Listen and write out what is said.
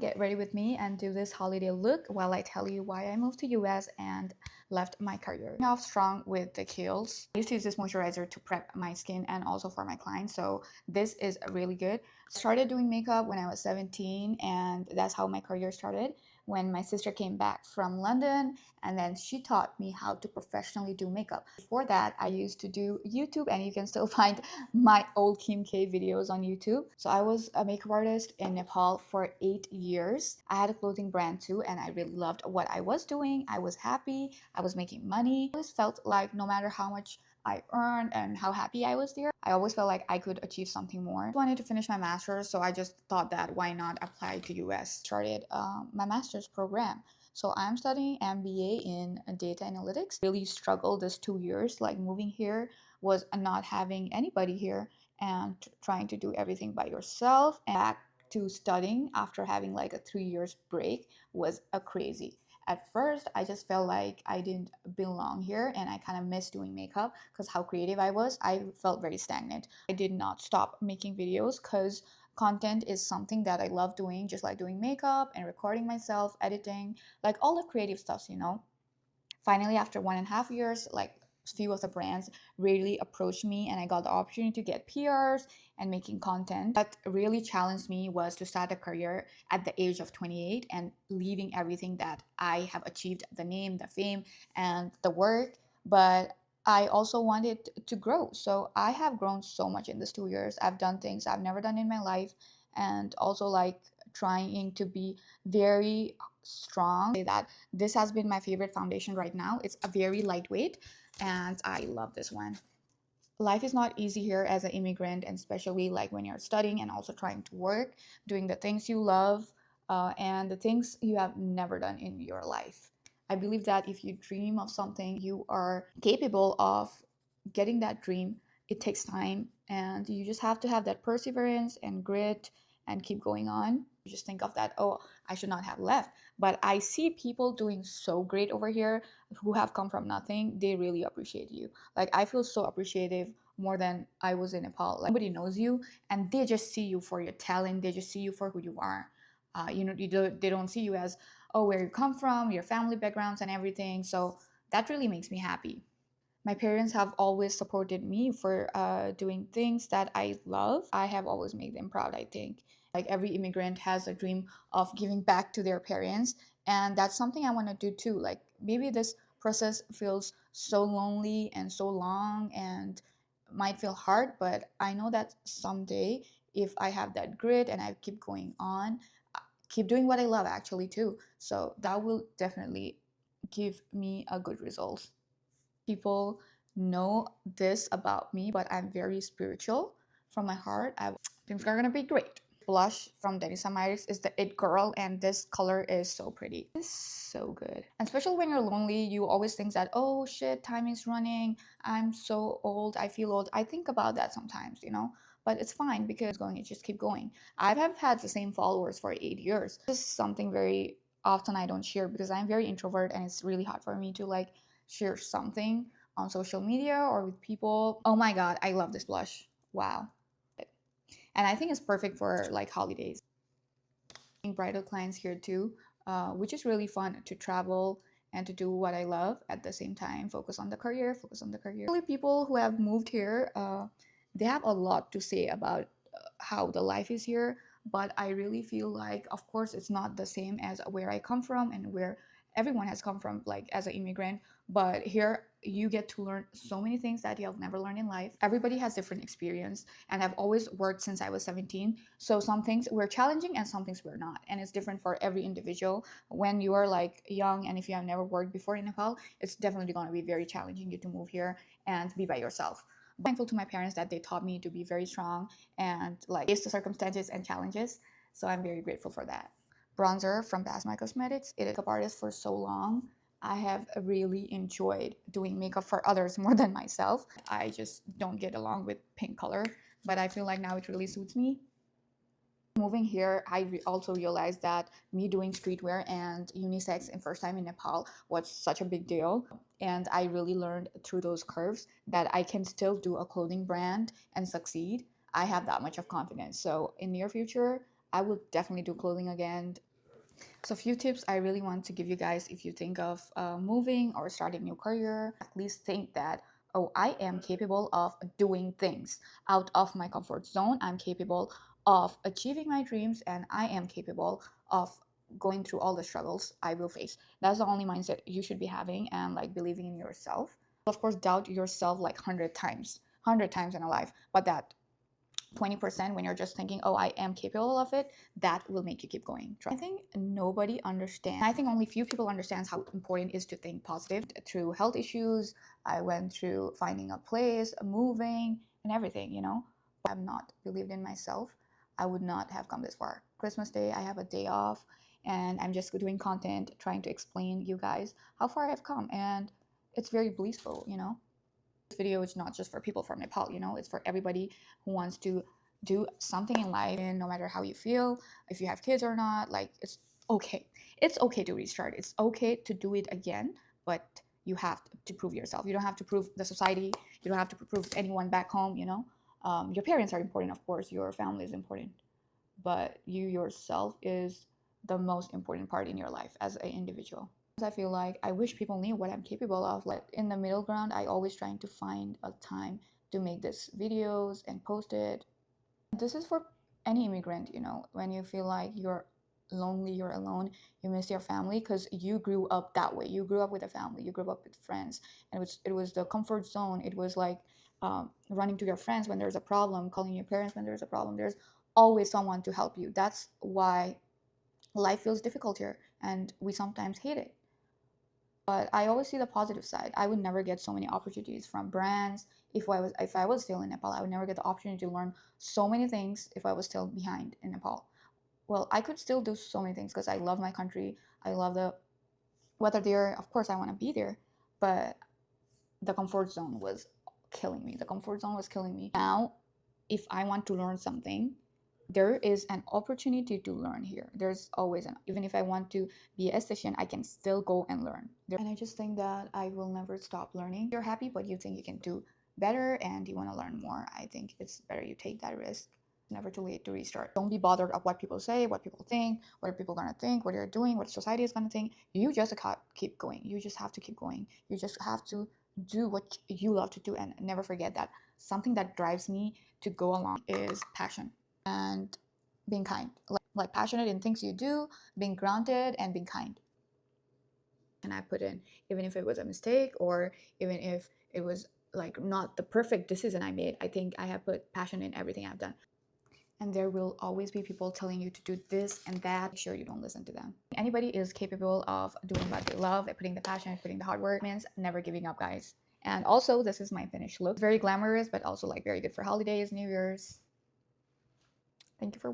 get ready with me and do this holiday look while I tell you why I moved to US and left my career. I'm off strong with the Kiehl's. I used to use this moisturizer to prep my skin and also for my clients, so this is really good. I started doing makeup when I was 17, and that's how my career started. When my sister came back from London, and then she taught me how to professionally do makeup. Before that, I used to do YouTube, and you can still find my old Kim K videos on YouTube. So I was a makeup artist in Nepal for 8 years. I had a clothing brand too, and I really loved what I was doing. I was happy, I was making money. I always felt like no matter how much I earned and how happy I was there, I always felt like I could achieve something more. I wanted to finish my master's, so I just thought that why not apply to US. Started my master's program. So I'm studying MBA in data analytics. Really struggled this 2 years, like moving here was not having anybody here and trying to do everything by yourself. And back to studying after having like a 3 years break was a crazy. At first, I just felt like I didn't belong here, and I kind of missed doing makeup because how creative I was. I felt very stagnant. I did not stop making videos because content is something that I love doing, just like doing makeup and recording myself, editing, like all the creative stuff. Finally, after 1.5 years, like few of the brands really approached me, and I got the opportunity to get PRs and making content. What really challenged me was to start a career at the age of 28 and leaving everything that I have achieved, the name, the fame, and the work. But I also wanted to grow. So I have grown so much in this 2 years. I've done things I've never done in my life, and also like trying to be very strong. Say that this has been my favorite foundation right now. It's a very lightweight, and I love this one. Life is not easy here as an immigrant, and especially like when you're studying and also trying to work, doing the things you love, and the things you have never done in your life. I believe that if you dream of something, you are capable of getting that dream. It takes time, and you just have to have that perseverance and grit and keep going on. You just think of that, oh, I should not have left. But I see people doing so great over here who have come from nothing. They really appreciate you. Like, I feel so appreciative more than I was in Nepal. Like, nobody knows you, and they just see you for your talent. They just see you for who you are. They don't see you as, oh, where you come from, your family backgrounds and everything. So that really makes me happy. My parents have always supported me for doing things that I love. I have always made them proud, I think. Like every immigrant has a dream of giving back to their parents. And that's something I want to do too. Like maybe this process feels so lonely and so long and might feel hard, but I know that someday if I have that grit and I keep going on, keep doing what I love actually too. So that will definitely give me a good result. People know this about me, but I'm very spiritual from my heart. Things are gonna be great. Blush from Denisa Myrick is the It Girl, and this color is so pretty. It's so good. And especially when you're lonely, you always think that, oh shit, time is running. I'm so old. I feel old. I think about that sometimes. But it's fine because you just keep going. I have had the same followers for 8 years. This is something very often I don't share because I'm very introvert, and it's really hard for me to like share something on social media or with people. Oh my god, I love this blush. Wow. And I think it's perfect for like holidays. Bridal clients here too, which is really fun to travel and to do what I love at the same time. Focus on the career, focus on the career. Really, people who have moved here, they have a lot to say about how the life is here. But I really feel like, of course, it's not the same as where I come from and where everyone has come from, like as an immigrant. But here you get to learn so many things that you have never learned in life. Everybody has different experience, and I've always worked since I was 17. So some things were challenging and some things were not, and it's different for every individual. When you are like young and if you have never worked before in Nepal, it's definitely going to be very challenging you to move here and be by yourself. I'm thankful to my parents that they taught me to be very strong and like face the circumstances and challenges. So I'm very grateful for that. Bronzer from My Cosmetics. It is makeup artist for so long. I have really enjoyed doing makeup for others more than myself. I just don't get along with pink color, but I feel like now it really suits me. Moving here, I also realized that me doing streetwear and unisex in first time in Nepal was such a big deal. And I really learned through those curves that I can still do a clothing brand and succeed. I have that much of confidence. So in near future, I will definitely do clothing again. So a few tips I really want to give you guys if you think of moving or starting a new career. At least think that, oh, I am capable of doing things out of my comfort zone. I'm capable of achieving my dreams, and I am capable of going through all the struggles I will face. That's the only mindset you should be having, and like believing in yourself. Of course, doubt yourself like 100 times in a life, but that 20% when you're just thinking, oh, I am capable of it, that will make you keep going. I think nobody understands. I think only few people understands how important it is to think positive. Through health issues, I went through finding a place, moving, and everything, you know. If I have not believed in myself, I would not have come this far. Christmas Day, I have a day off, and I'm just doing content, trying to explain you guys how far I've come, and it's very blissful, you know. This video is not just for people from Nepal, you know, it's for everybody who wants to do something in life, and no matter how you feel, if you have kids or not, like it's okay to restart, it's okay to do it again, but you have to prove yourself. You don't have to prove the society, you don't have to prove anyone back home, you know. Your parents are important, of course, your family is important, but you yourself is the most important part in your life as an individual. I feel like I wish people knew what I'm capable of. Like in the middle ground, I always trying to find a time to make this videos and post it. This is for any immigrant, you know, when you feel like you're lonely, you're alone, you miss your family because you grew up that way. You grew up with a family, you grew up with friends, and it was the comfort zone. It was like running to your friends when there's a problem, calling your parents when there's a problem. There's always someone to help you. That's why life feels difficult here, and we sometimes hate it. But I always see the positive side. I would never get so many opportunities from brands if I was still in Nepal. I would never get the opportunity to learn so many things if I was still behind in Nepal. Well, I could still do so many things because I love my country. I love the weather there. Of course, I want to be there, but the comfort zone was killing me. The comfort zone was killing me. Now, if I want to learn something, there is an opportunity to learn here. There's always an, even if I want to be a esthetician, I can still go and learn. And I just think that I will never stop learning. You're happy, but you think you can do better and you want to learn more. I think it's better you take that risk. Never too late to restart. Don't be bothered of what people say, what people think, what are people gonna think, what you're doing, what society is gonna think. You just keep going. You just have to keep going. You just have to do what you love to do, and never forget that something that drives me to go along is passion and being kind. Like passionate in things you do, being grounded, and being kind. And I put in, even if it was a mistake or even if it was like not the perfect decision I made, I think I have put passion in everything I've done. And there will always be people telling you to do this and that. Make sure you don't listen to them. Anybody is capable of doing what they love, putting the passion, putting the hard work. It means never giving up, guys. And also, this is my finished look. Very glamorous, but also like very good for holidays, New Year's. Thank you for